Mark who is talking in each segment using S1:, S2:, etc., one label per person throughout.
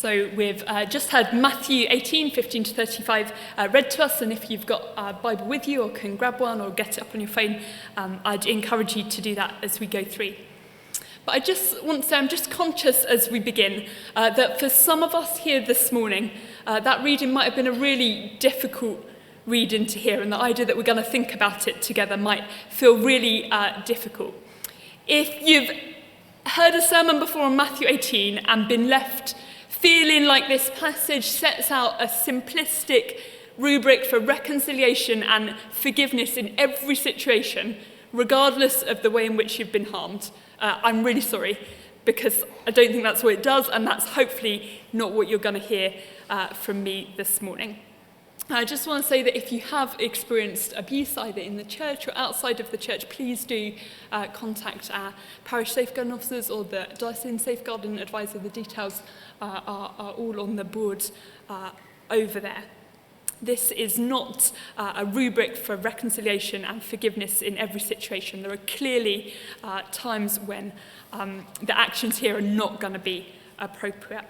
S1: So we've just had Matthew 18, 15 to 35 read to us, and if you've got a Bible with you or can grab one or get it up on your phone, I'd encourage you to do that as we go through. But I just want to say I'm just conscious as we begin that for some of us here this morning, that reading might have been a really difficult reading to hear, and the idea that we're going to think about it together might feel really difficult. If you've heard a sermon before on Matthew 18 and been left feeling like this passage sets out a simplistic rubric for reconciliation and forgiveness in every situation, regardless of the way in which you've been harmed, I'm really sorry, because I don't think that's what it does, and that's hopefully not what you're going to hear from me this morning. I just want to say that if you have experienced abuse either in the church or outside of the church, please do contact our parish safeguarding officers or the diocesan safeguarding advisor. The details are all on the board over there. This is not a rubric for reconciliation and forgiveness in every situation. There are clearly times when the actions here are not going to be appropriate.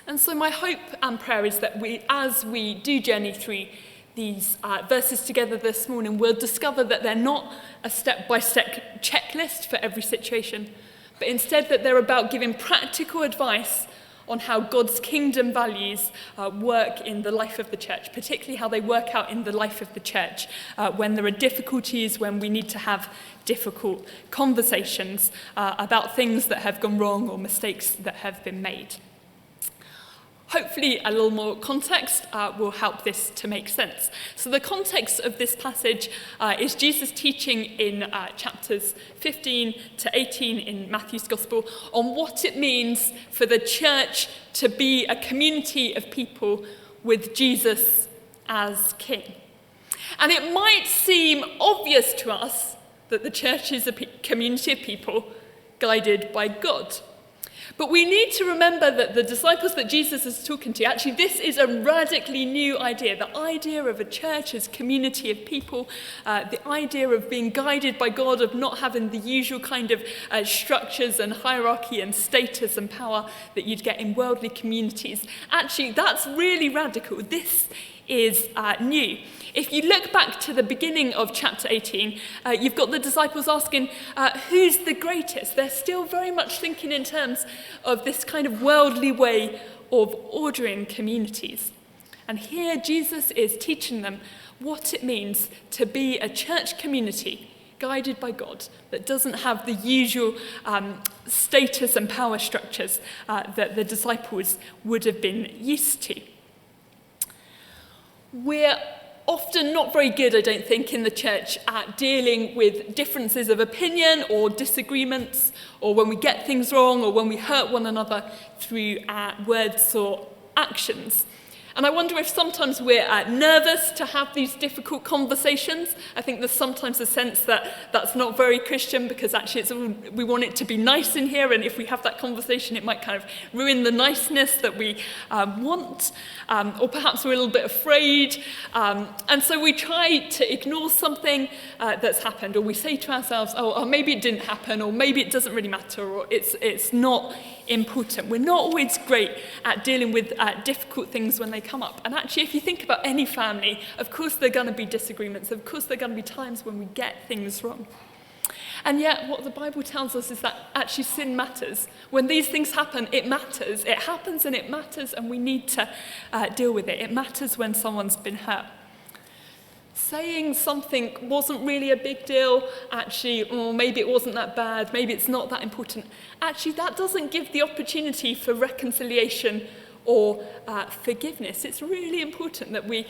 S1: And so my hope and prayer is that as we do journey through these verses together this morning, we'll discover that they're not a step-by-step checklist for every situation, but instead that they're about giving practical advice on how God's kingdom values work in the life of the church, particularly how they work out in the life of the church when there are difficulties, when we need to have difficult conversations about things that have gone wrong or mistakes that have been made. Hopefully a little more context will help this to make sense. So the context of this passage is Jesus teaching in chapters 15 to 18 in Matthew's Gospel on what it means for the church to be a community of people with Jesus as king. And it might seem obvious to us that the church is a community of people guided by God. But we need to remember that the disciples that Jesus is talking to, actually this is a radically new idea. The idea of a church as community of people, the idea of being guided by God, of not having the usual kind of structures and hierarchy and status and power that you'd get in worldly communities. Actually, that's really radical. This is new. If you look back to the beginning of chapter 18, you've got the disciples asking, who's the greatest? They're still very much thinking in terms of this kind of worldly way of ordering communities. And here Jesus is teaching them what it means to be a church community guided by God that doesn't have the usual status and power structures that the disciples would have been used to. We're often not very good, I don't think, in the church at dealing with differences of opinion or disagreements, or when we get things wrong, or when we hurt one another through words or actions. And I wonder if sometimes we're nervous to have these difficult conversations. I think there's sometimes a sense that that's not very Christian, because actually we want it to be nice in here, and if we have that conversation it might kind of ruin the niceness that we want, or perhaps we're a little bit afraid, and so we try to ignore something that's happened, or we say to ourselves, oh, maybe it didn't happen, or maybe it doesn't really matter, or it's not important. We're not always great at dealing with difficult things when they come up. And actually, if you think about any family, of course there are going to be disagreements. Of course there are going to be times when we get things wrong. And yet, what the Bible tells us is that actually sin matters. When these things happen, it matters. It happens and it matters, and we need to deal with it. It matters when someone's been hurt. Saying something wasn't really a big deal, actually, or maybe it wasn't that bad, maybe it's not that important, actually that doesn't give the opportunity for reconciliation or forgiveness. It's really important that we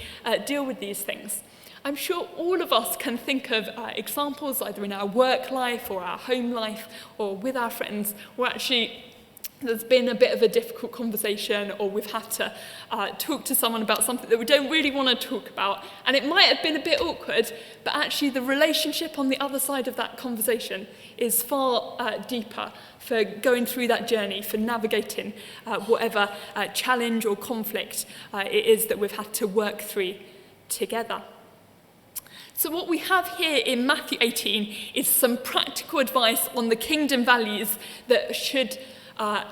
S1: deal with these things. I'm sure all of us can think of examples either in our work life or our home life or with our friends where actually there's been a bit of a difficult conversation, or we've had to talk to someone about something that we don't really want to talk about, and it might have been a bit awkward, but actually the relationship on the other side of that conversation is far deeper for going through that journey, for navigating whatever challenge or conflict it is that we've had to work through together. So what we have here in Matthew 18 is some practical advice on the kingdom values that should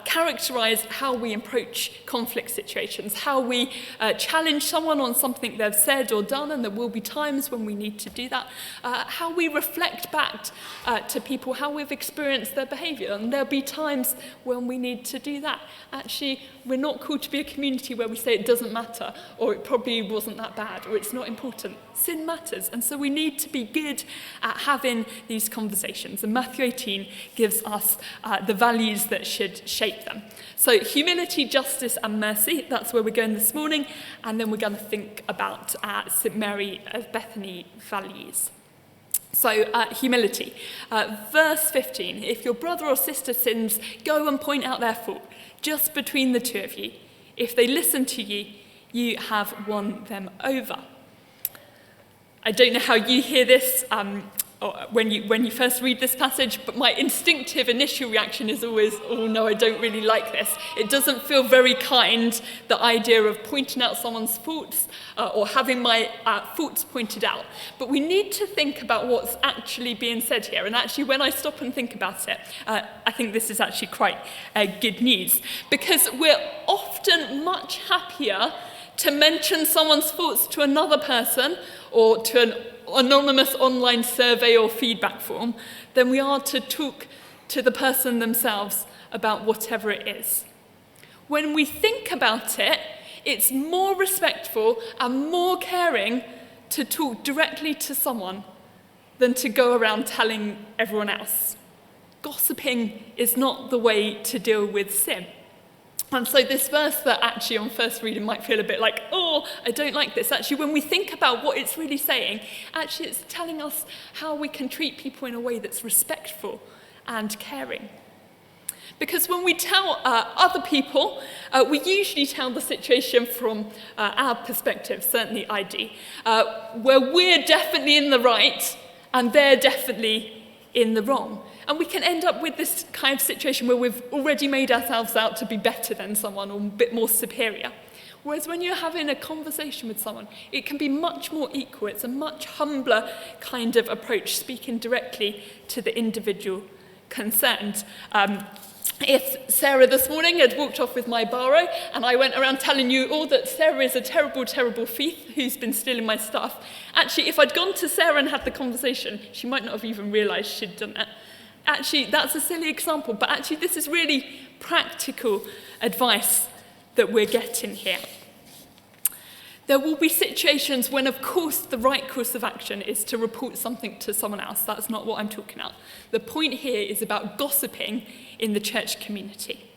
S1: characterize how we approach conflict situations, how we challenge someone on something they've said or done, and there will be times when we need to do that, how we reflect back to people how we've experienced their behavior, and there'll be times when we need to do that. Actually, we're not called to be a community where we say it doesn't matter, or it probably wasn't that bad, or it's not important. Sin matters, and so we need to be good at having these conversations. And Matthew 18 gives us the values that should shape them. So humility, justice, and mercy, that's where we're going this morning, and then we're going to think about St. Mary of Bethany values. So humility. Verse 15, if your brother or sister sins, go and point out their fault, just between the two of you. If they listen to you, you have won them over. I don't know how you hear this or when you first read this passage, but my instinctive initial reaction is always, oh no, I don't really like this. It doesn't feel very kind, the idea of pointing out someone's faults or having my faults pointed out. But we need to think about what's actually being said here. And actually, when I stop and think about it, I think this is actually quite good news, because we're often much happier to mention someone's faults to another person or to an anonymous online survey or feedback form than we are to talk to the person themselves about whatever it is. When we think about it, it's more respectful and more caring to talk directly to someone than to go around telling everyone else. Gossiping is not the way to deal with sin. And so this verse that actually on first reading might feel a bit like, oh, I don't like this. Actually, when we think about what it's really saying, actually it's telling us how we can treat people in a way that's respectful and caring. Because when we tell other people, we usually tell the situation from our perspective, certainly I do, where we're definitely in the right and they're definitely in the wrong. And we can end up with this kind of situation where we've already made ourselves out to be better than someone or a bit more superior. Whereas when you're having a conversation with someone, it can be much more equal. It's a much humbler kind of approach, speaking directly to the individual concerned. If Sarah this morning had walked off with my baro and I went around telling you all that Sarah is a terrible, terrible thief who's been stealing my stuff, actually, if I'd gone to Sarah and had the conversation, she might not have even realised she'd done it. Actually, that's a silly example, but actually this is really practical advice that we're getting here. There will be situations when, of course, the right course of action is to report something to someone else. That's not what I'm talking about. The point here is about gossiping in the church community.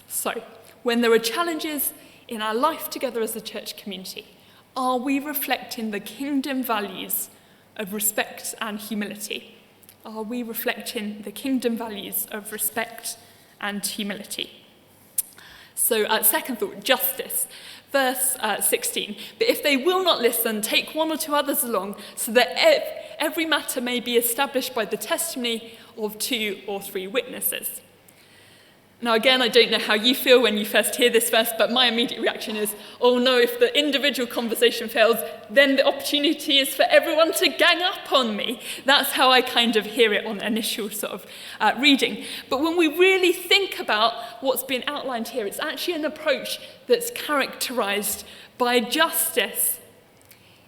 S1: So, when there are challenges in our life together as a church community, are we reflecting the kingdom values of respect and humility? Are we reflecting the kingdom values of respect and humility? So, second thought, justice. Verse 16, but if they will not listen, take one or two others along, so that every matter may be established by the testimony of 2 or 3 witnesses. Now again, I don't know how you feel when you first hear this verse, but my immediate reaction is, oh no, if the individual conversation fails, then the opportunity is for everyone to gang up on me. That's how I kind of hear it on initial sort of reading. But when we really think about what's been outlined here, it's actually an approach that's characterized by justice.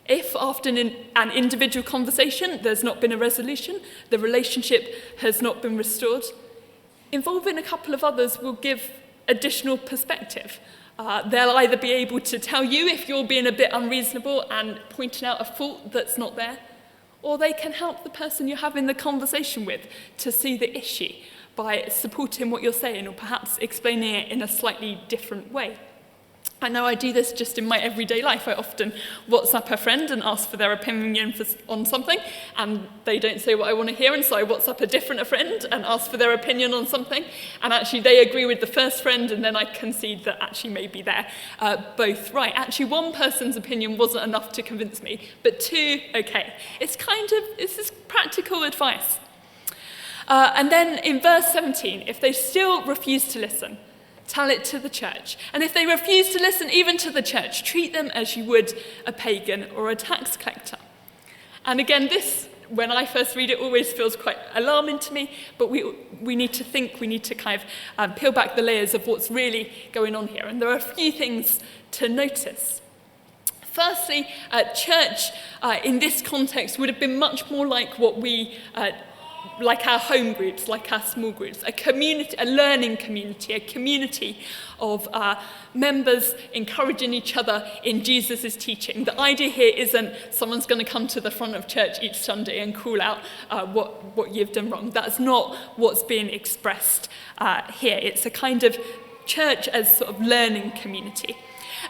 S1: If after an individual conversation there's not been a resolution, the relationship has not been restored, involving a couple of others will give additional perspective. They'll either be able to tell you if you're being a bit unreasonable and pointing out a fault that's not there, or they can help the person you're having the conversation with to see the issue by supporting what you're saying or perhaps explaining it in a slightly different way. I know I do this just in my everyday life. I often WhatsApp a friend and ask for their opinion on something, and they don't say what I want to hear, and so I WhatsApp a different friend and ask for their opinion on something, and actually they agree with the first friend, and then I concede that actually maybe they're both right. Actually, one person's opinion wasn't enough to convince me, but 2, okay. This is practical advice. And then in verse 17, if they still refuse to listen, tell it to the church. And if they refuse to listen even to the church, treat them as you would a pagan or a tax collector. And again, this when I first read it, always feels quite alarming to me, but we need to think, we need to kind of peel back the layers of what's really going on here. And there are a few things to notice. Firstly, church in this context would have been much more like what we like our home groups, like our small groups, a community, a learning community, a community of members encouraging each other in Jesus' teaching. The idea here isn't someone's going to come to the front of church each Sunday and call out what you've done wrong. That's not what's being expressed here. It's a kind of church as sort of learning community.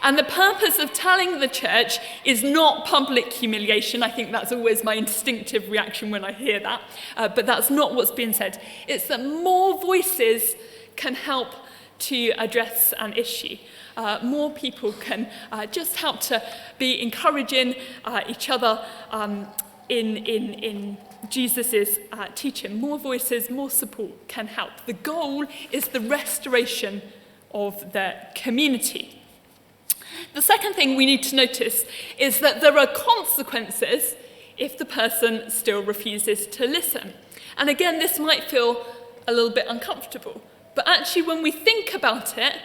S1: And the purpose of telling the church is not public humiliation. I think that's always my instinctive reaction when I hear that. But that's not what's being said. It's that more voices can help to address an issue. More people can just help to be encouraging each other in Jesus' teaching. More voices, more support can help. The goal is the restoration of the community. The second thing we need to notice is that there are consequences if the person still refuses to listen. And again, this might feel a little bit uncomfortable, but actually when we think about it,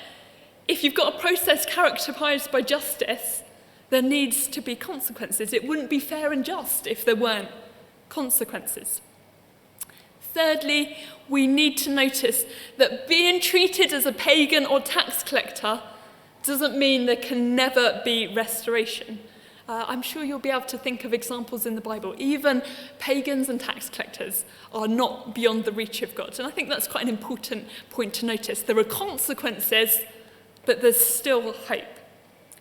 S1: if you've got a process characterized by justice, there needs to be consequences. It wouldn't be fair and just if there weren't consequences. Thirdly, we need to notice that being treated as a pagan or tax collector doesn't mean there can never be restoration. I'm sure you'll be able to think of examples in the Bible. Even pagans and tax collectors are not beyond the reach of God. And I think that's quite an important point to notice. There are consequences, but there's still hope.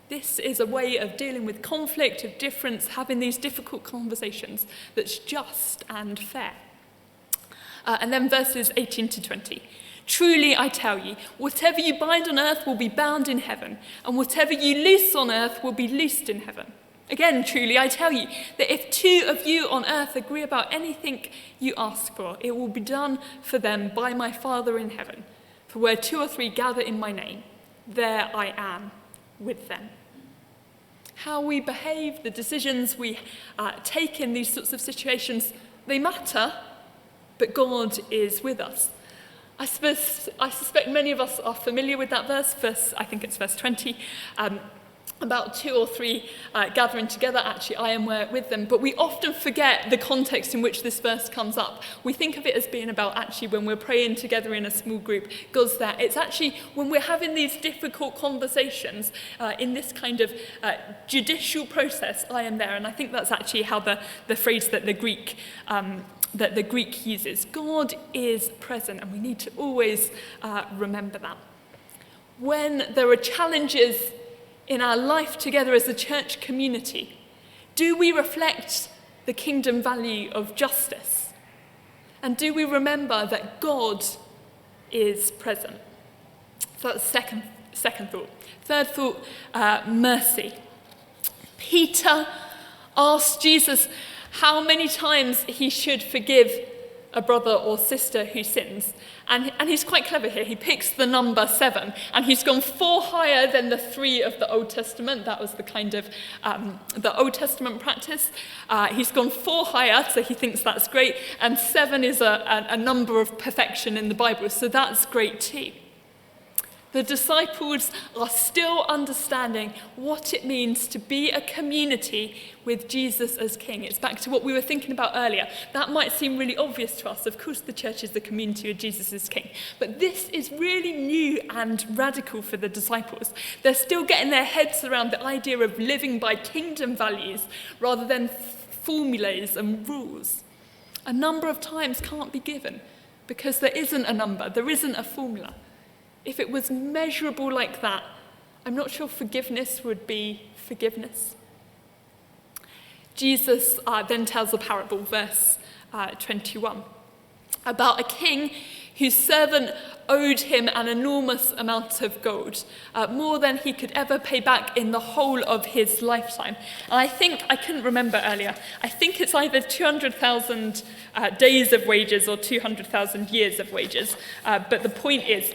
S1: This is a way of dealing with conflict, of difference, having these difficult conversations that's just and fair. And then verses 18 to 20. Truly, I tell you, whatever you bind on earth will be bound in heaven, and whatever you loose on earth will be loosed in heaven. Again, truly, I tell you that if two of you on earth agree about anything you ask for, it will be done for them by my Father in heaven. For where 2 or 3 gather in my name, there I am with them. How we behave, the decisions we take in these sorts of situations, they matter, but God is with us. I suspect many of us are familiar with that verse, I think it's verse 20, about 2 or 3 gathering together. Actually, I am with them. But we often forget the context in which this verse comes up. We think of it as being about actually when we're praying together in a small group, God's there. It's actually when we're having these difficult conversations in this kind of judicial process, I am there. And I think that's actually how the phrase that the Greek uses. God is present, and we need to always remember that. When there are challenges in our life together as a church community, do we reflect the kingdom value of justice? And do we remember that God is present? So that's second thought. Third thought, mercy. Peter asked Jesus how many times he should forgive a brother or sister who sins. And he's quite clever here. He picks the number 7, and he's gone 4 higher than the 3 of the Old Testament. That was the kind of the Old Testament practice. He's gone 4 higher, so he thinks that's great. And 7 is a number of perfection in the Bible, so that's great too. The disciples are still understanding what it means to be a community with Jesus as King. It's back to what we were thinking about earlier. That might seem really obvious to us. Of course, the church is the community with Jesus as King. But this is really new and radical for the disciples. They're still getting their heads around the idea of living by kingdom values rather than formulas and rules. A number of times can't be given because there isn't a number, there isn't a formula. If it was measurable like that, I'm not sure forgiveness would be forgiveness. Jesus then tells a parable, verse 21, about a king whose servant owed him an enormous amount of gold, more than he could ever pay back in the whole of his lifetime. And I couldn't remember earlier, I think it's either 200,000 days of wages or 200,000 years of wages. But the point is,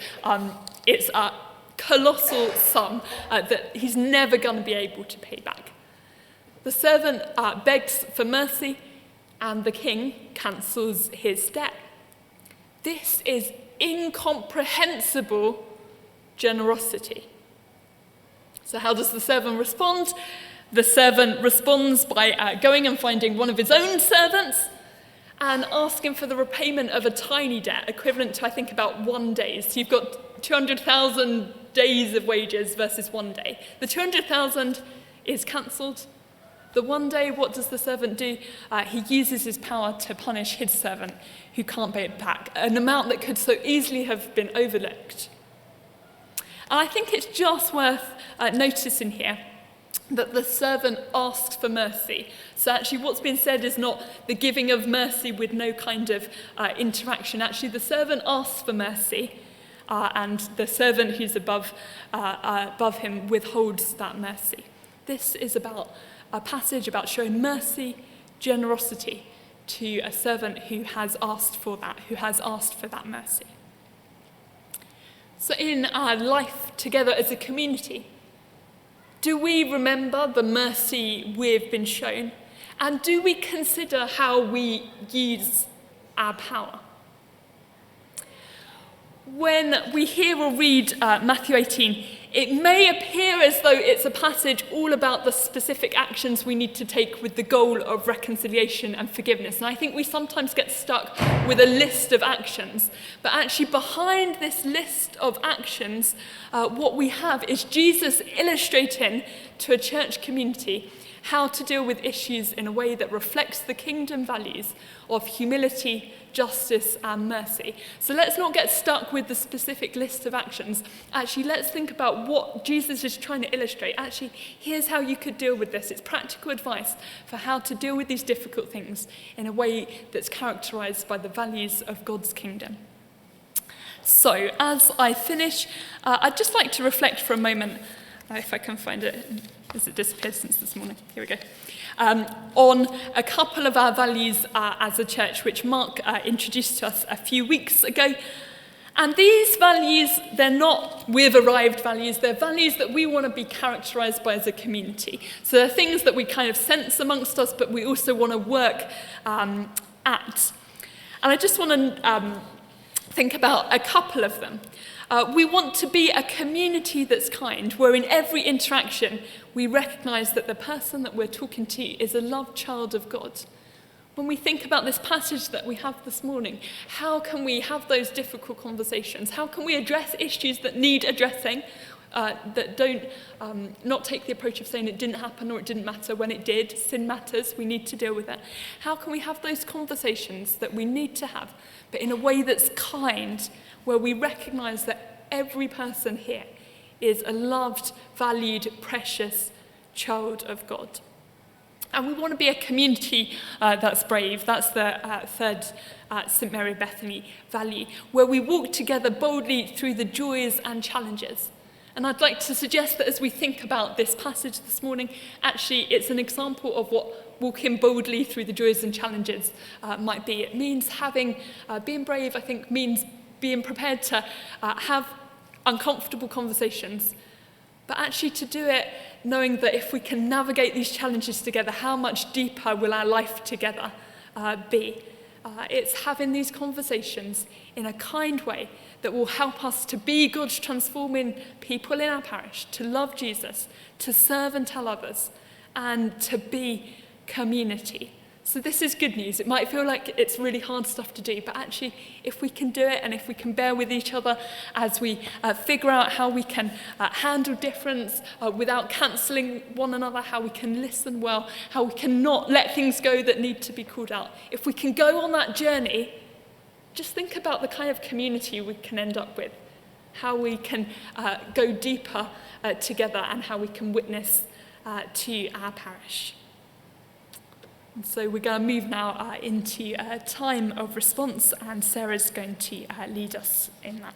S1: it's a colossal sum that he's never going to be able to pay back. The servant begs for mercy, and the king cancels his debt. This is incomprehensible generosity. So how does the servant respond? The servant responds by going and finding one of his own servants and asking for the repayment of a tiny debt, equivalent to, I think, about 1 day. So you've got 200,000 days of wages versus 1 day. The 200,000 is cancelled. The 1 day, what does the servant do? He uses his power to punish his servant who can't pay it back, an amount that could so easily have been overlooked. And I think it's just worth noticing here that the servant asked for mercy. So actually what's been said is not the giving of mercy with no kind of interaction. Actually, the servant asks for mercy, and the servant who's above him withholds that mercy. This is about a passage about showing mercy, generosity to a servant who has asked for that mercy. So in our life together as a community, do we remember the mercy we've been shown? And do we consider how we use our power? When we hear or read Matthew 18, it may appear as though it's a passage all about the specific actions we need to take with the goal of reconciliation and forgiveness. And I think we sometimes get stuck with a list of actions. But actually behind this list of actions, what we have is Jesus illustrating to a church community how to deal with issues in a way that reflects the kingdom values of humility, justice, and mercy. So let's not get stuck with the specific list of actions. Actually, let's think about what Jesus is trying to illustrate. Actually, here's how you could deal with this. It's practical advice for how to deal with these difficult things in a way that's characterized by the values of God's kingdom. So, as I finish, I'd just like to reflect for a moment, if I can find it, as it disappeared since this morning. Here we go. On a couple of our values as a church, which Mark introduced to us a few weeks ago. And these values, they're not we've arrived values, they're values that we want to be characterized by as a community. So they're things that we kind of sense amongst us, but we also want to work at. And I just want to think about a couple of them. We want to be a community that's kind, where in every interaction we recognize that the person that we're talking to is a loved child of God. When we think about this passage that we have this morning, how can we have those difficult conversations? How can we address issues that need addressing, that don't not take the approach of saying it didn't happen or it didn't matter when it did? Sin matters, we need to deal with it. How can we have those conversations that we need to have, but in a way that's kind, where we recognize that every person here is a loved, valued, precious child of God? And we want to be a community that's brave. That's the third St. Mary Bethany value, where we walk together boldly through the joys and challenges. And I'd like to suggest that as we think about this passage this morning, actually it's an example of what walking boldly through the joys and challenges might be. It means being brave, I think, means being prepared to have uncomfortable conversations, but actually to do it knowing that if we can navigate these challenges together, how much deeper will our life together be? It's having these conversations in a kind way that will help us to be God's transforming people in our parish, to love Jesus, to serve and tell others, and to be community. So this is good news. It might feel like it's really hard stuff to do, but actually, if we can do it and if we can bear with each other as we figure out how we can handle difference without cancelling one another, how we can listen well, how we can not let things go that need to be called out. If we can go on that journey, just think about the kind of community we can end up with, how we can go deeper together, and how we can witness to our parish. And so we're going to move now into a time of response, and Sarah's going to lead us in that.